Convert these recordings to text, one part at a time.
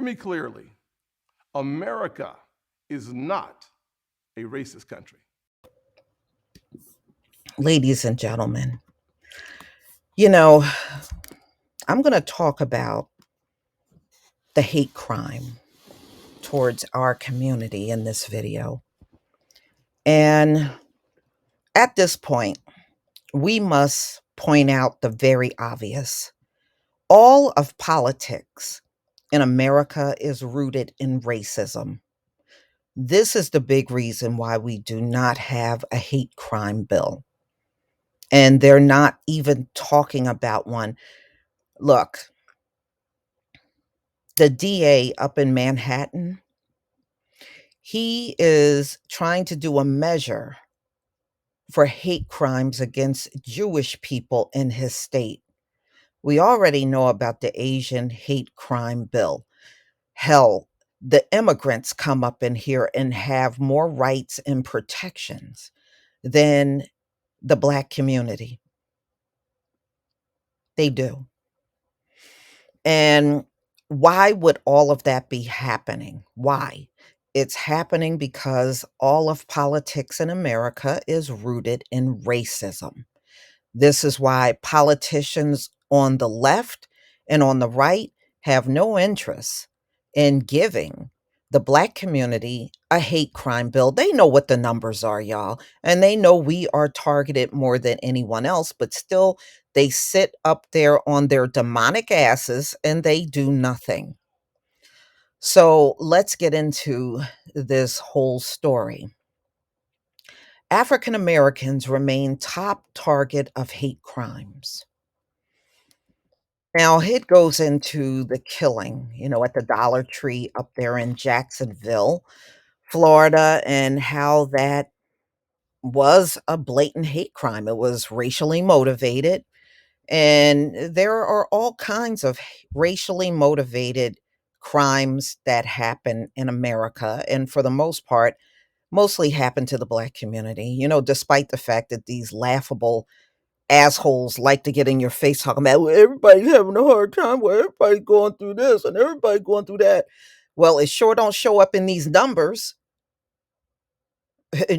me clearly. America is not a racist country. Ladies and gentlemen, you know, I'm going to talk about the hate crime towards our community in this video. And at this point, we must point out the very obvious. All of politics in America is rooted in racism. This is the big reason why we do not have a hate crime bill. And they're not even talking about one. Look, the DA up in Manhattan, he is trying to do a measure for hate crimes against Jewish people in his state. We already know about the Asian hate crime bill. Hell, the immigrants come up in here and have more rights and protections than the Black community. They do. And why would all of that be happening? Why? It's happening because all of politics in America is rooted in racism. This is why politicians on the left and on the right have no interest in giving the Black community a hate crime bill. They know what the numbers are, y'all, and they know we are targeted more than anyone else, but still they sit up there on their demonic asses and they do nothing. So let's get into this whole story. African Americans remain top target of hate crimes. Now, it goes into the killing, at the Dollar Tree up there in Jacksonville, Florida, and how that was a blatant hate crime. It was racially motivated. And there are all kinds of racially motivated crimes that happen in America. And for the most part, mostly happen to the Black community, despite the fact that these laughable assholes like to get in your face talking about, well, everybody's having a hard time, well, everybody's going through this and everybody's going through that. Well, it sure don't show up in these numbers.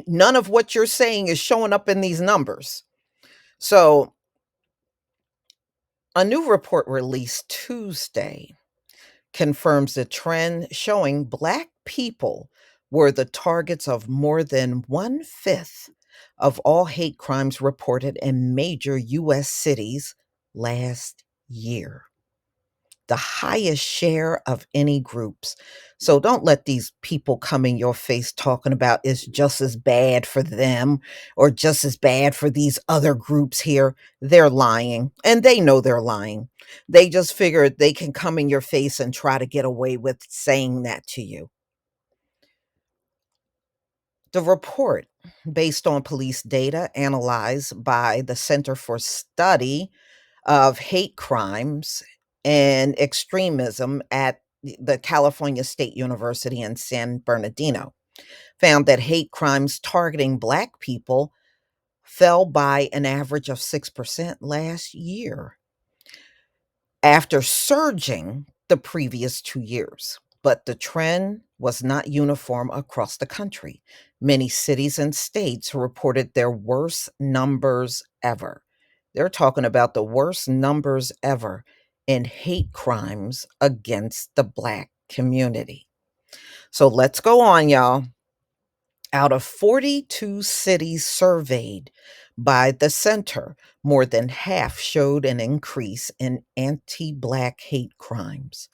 None of what you're saying is showing up in these numbers. So a new report released Tuesday confirms the trend showing Black people were the targets of more than one-fifth of all hate crimes reported in major U.S. cities last year. The highest share of any groups. So don't let these people come in your face talking about it's just as bad for them or just as bad for these other groups here. They're lying and they know they're lying. They just figure they can come in your face and try to get away with saying that to you. The report, based on police data analyzed by the Center for Study of Hate Crimes and Extremism at the California State University in San Bernardino, found that hate crimes targeting Black people fell by an average of 6% last year after surging the previous 2 years. But the trend was not uniform across the country. Many cities and states reported their worst numbers ever. They're talking about the worst numbers ever in hate crimes against the Black community. So let's go on, y'all. Out of 42 cities surveyed by the center, more than half showed an increase in anti Black hate crimes,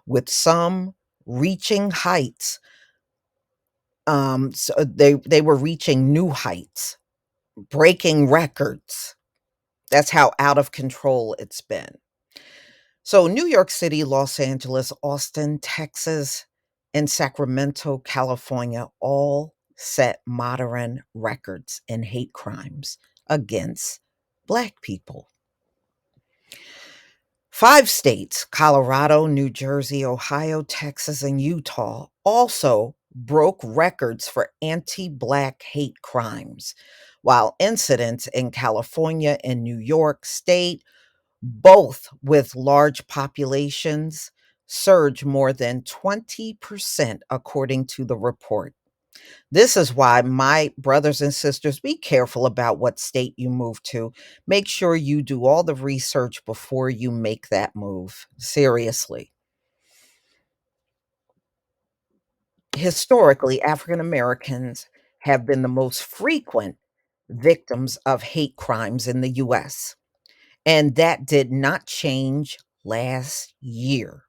with some reaching heights. So they were reaching new heights, breaking records. That's how out of control it's been. So, New York City, Los Angeles, Austin, Texas, and Sacramento, California all set modern records in hate crimes against Black people. 5 states, Colorado, New Jersey, Ohio, Texas, and Utah, also broke records for anti Black hate crimes, while incidents in California and New York State, both with large populations, surged more than 20%, according to the report. This is why, my brothers and sisters, be careful about what state you move to. Make sure you do all the research before you make that move. Seriously. Historically, African Americans have been the most frequent victims of hate crimes in the US, and that did not change last year.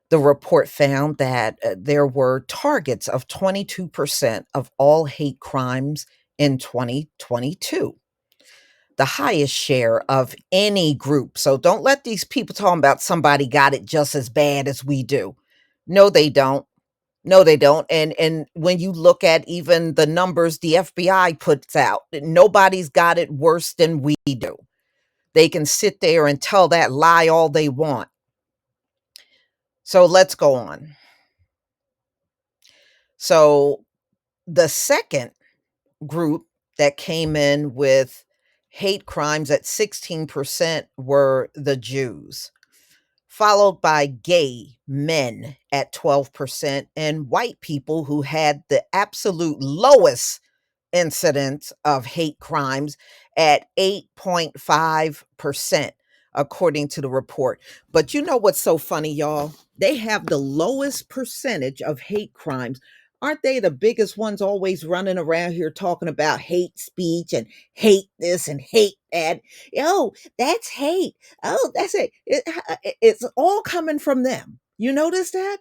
The report found that there were targets of 22% of all hate crimes in 2022, the highest share of any group. So don't let these people talking about somebody got it just as bad as we do. No, they don't. No, they don't. And when you look at even the numbers the FBI puts out, nobody's got it worse than we do. They can sit there and tell that lie all they want. So let's go on. So the second group that came in with hate crimes at 16% were the Jews, followed by gay men at 12%, and white people, who had the absolute lowest incidence of hate crimes at 8.5%, according to the report. But you know what's so funny, y'all? They have the lowest percentage of hate crimes. Aren't they the biggest ones always running around here talking about hate speech and hate this and hate that? Oh, that's hate. Oh, that's it. It's all coming from them. You notice that?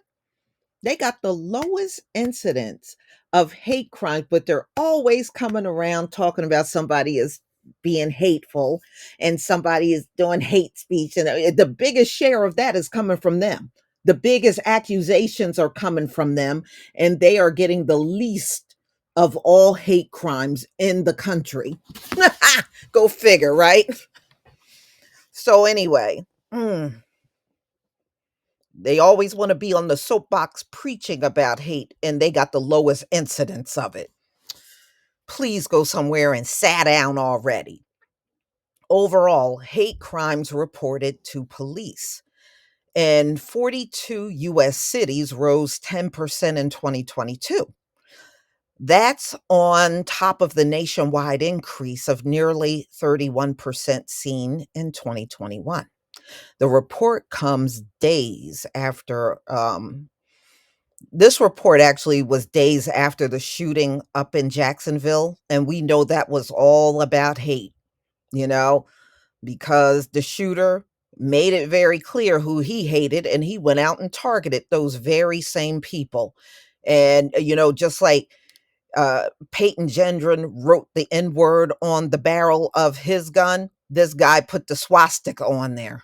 They got the lowest incidence of hate crimes, but they're always coming around talking about somebody is being hateful and somebody is doing hate speech. And the biggest share of that is coming from them. The biggest accusations are coming from them, and they are getting the least of all hate crimes in the country. Go figure, right? So, anyway. They always want to be on the soapbox preaching about hate, and they got the lowest incidence of it. Please go somewhere and sat down already. Overall, hate crimes reported to police in 42 US cities rose 10% in 2022. That's on top of the nationwide increase of nearly 31% seen in 2021. The report comes days after this report actually was days after the shooting up in Jacksonville, and we know that was all about hate, you know, because the shooter made it very clear who he hated, and he went out and targeted those very same people. And, just like Peyton Gendron wrote the N word on the barrel of his gun, this guy put the swastika on there.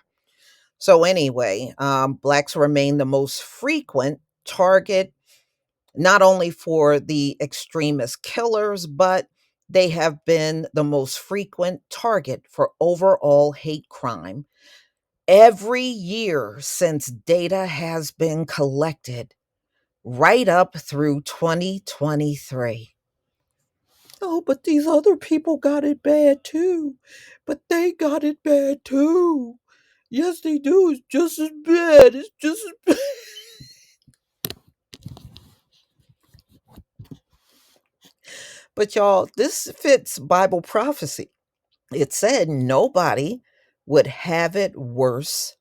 So, anyway, blacks remain the most frequent target, not only for the extremist killers, but they have been the most frequent target for overall hate crime every year since data has been collected, right up through 2023. Oh, but these other people got it bad too. But they got it bad too. Yes, they do. It's just as bad. It's just as bad. But y'all, this fits Bible prophecy. It said nobody would have it worse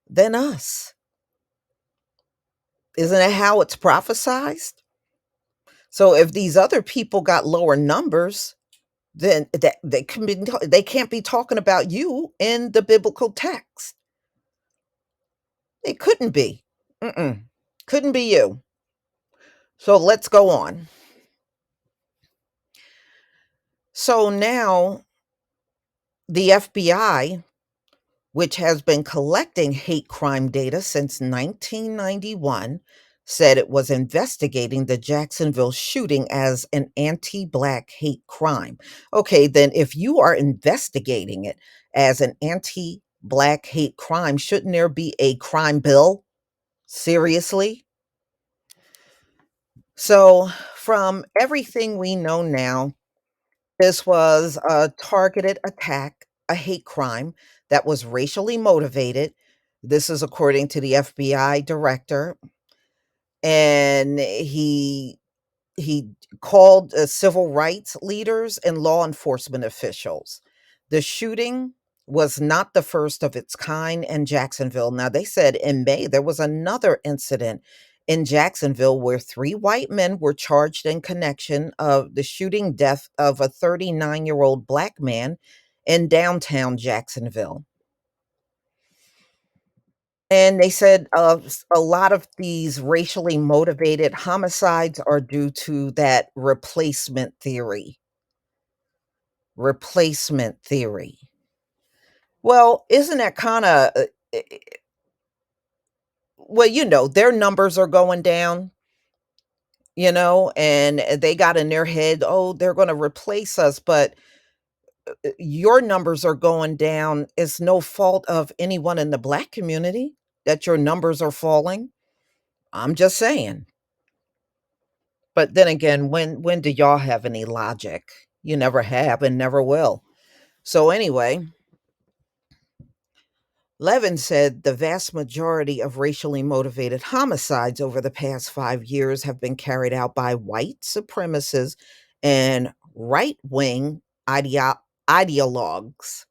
than us. Isn't that how it's prophesied? So if these other people got lower numbers, then they can't be talking about you in the biblical text. It couldn't be. Couldn't be you. So let's go on. So now the FBI, which has been collecting hate crime data since 1991, said it was investigating the Jacksonville shooting as an anti Black hate crime. Okay, then if you are investigating it as an anti Black hate crime, shouldn't there be a crime bill? Seriously? So, from everything we know now, this was a targeted attack, a hate crime that was racially motivated. This is according to the FBI director, and he called civil rights leaders and law enforcement officials. The shooting was not the first of its kind in Jacksonville. Now, they said in May there was another incident in Jacksonville where three white men were charged in connection of the shooting death of a 39-year-old black man in downtown Jacksonville. And they said a lot of these racially motivated homicides are due to that replacement theory. Replacement theory. Well, isn't that kind of, well, their numbers are going down, and they got in their head, oh, they're going to replace us. But your numbers are going down. It's no fault of anyone in the black community that your numbers are falling. I'm just saying. But then again, when do y'all have any logic? You never have and never will. So anyway, Levin said the vast majority of racially motivated homicides over the past 5 years have been carried out by white supremacists and right wing ideologues.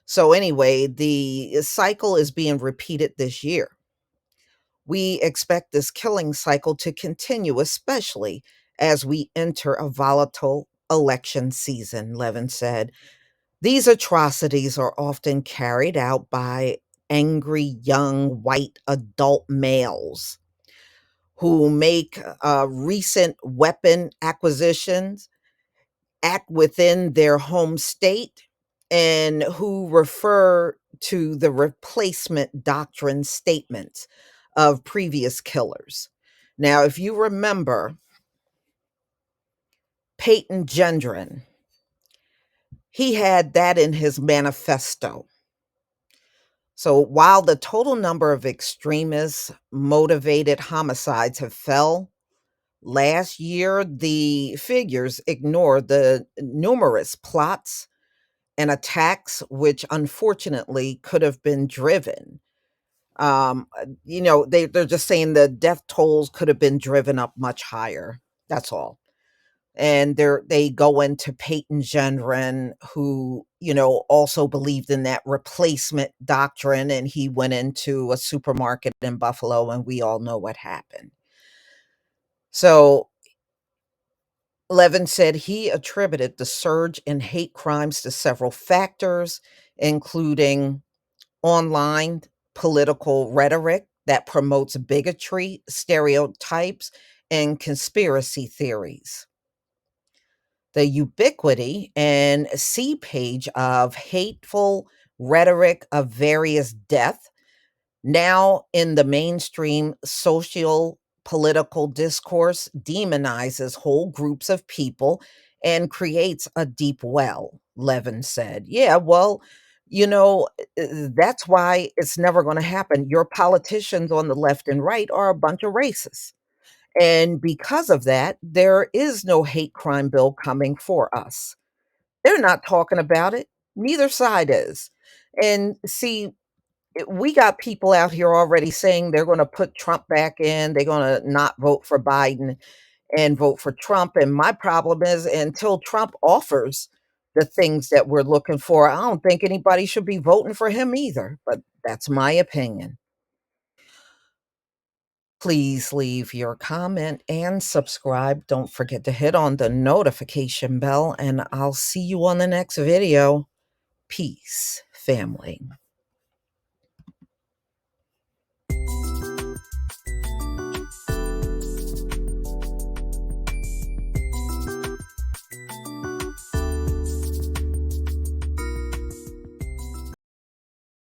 So, anyway, the cycle is being repeated this year. We expect this killing cycle to continue, especially as we enter a volatile election season, Levin said. These atrocities are often carried out by angry young white adult males who make recent weapon acquisitions, act within their home state, and who refer to the replacement doctrine statements of previous killers. Now, if you remember Peyton Gendron, he had that in his manifesto. So while the total number of extremist motivated homicides have fell last year, the figures ignore the numerous plots and attacks which unfortunately could have been driven. They're just saying the death tolls could have been driven up much higher. That's all. And they go into Peyton Gendron, who also believed in that replacement doctrine, and he went into a supermarket in Buffalo, and we all know what happened. So Levin said he attributed the surge in hate crimes to several factors, including online political rhetoric that promotes bigotry, stereotypes, and conspiracy theories. The ubiquity and sea page of hateful rhetoric of various depth now in the mainstream social political discourse demonizes whole groups of people and creates a deep well, Levin said. Yeah, well, that's why it's never going to happen. Your politicians on the left and right are a bunch of racists. And because of that, there is no hate crime bill coming for us. They're not talking about it. Neither side is. And see, we got people out here already saying they're going to put Trump back in, they're going to not vote for Biden and vote for Trump. And my problem is until Trump offers the things that we're looking for, I don't think anybody should be voting for him either. But that's my opinion. Please leave your comment and subscribe. Don't forget to hit on the notification bell, and I'll see you on the next video. Peace, family.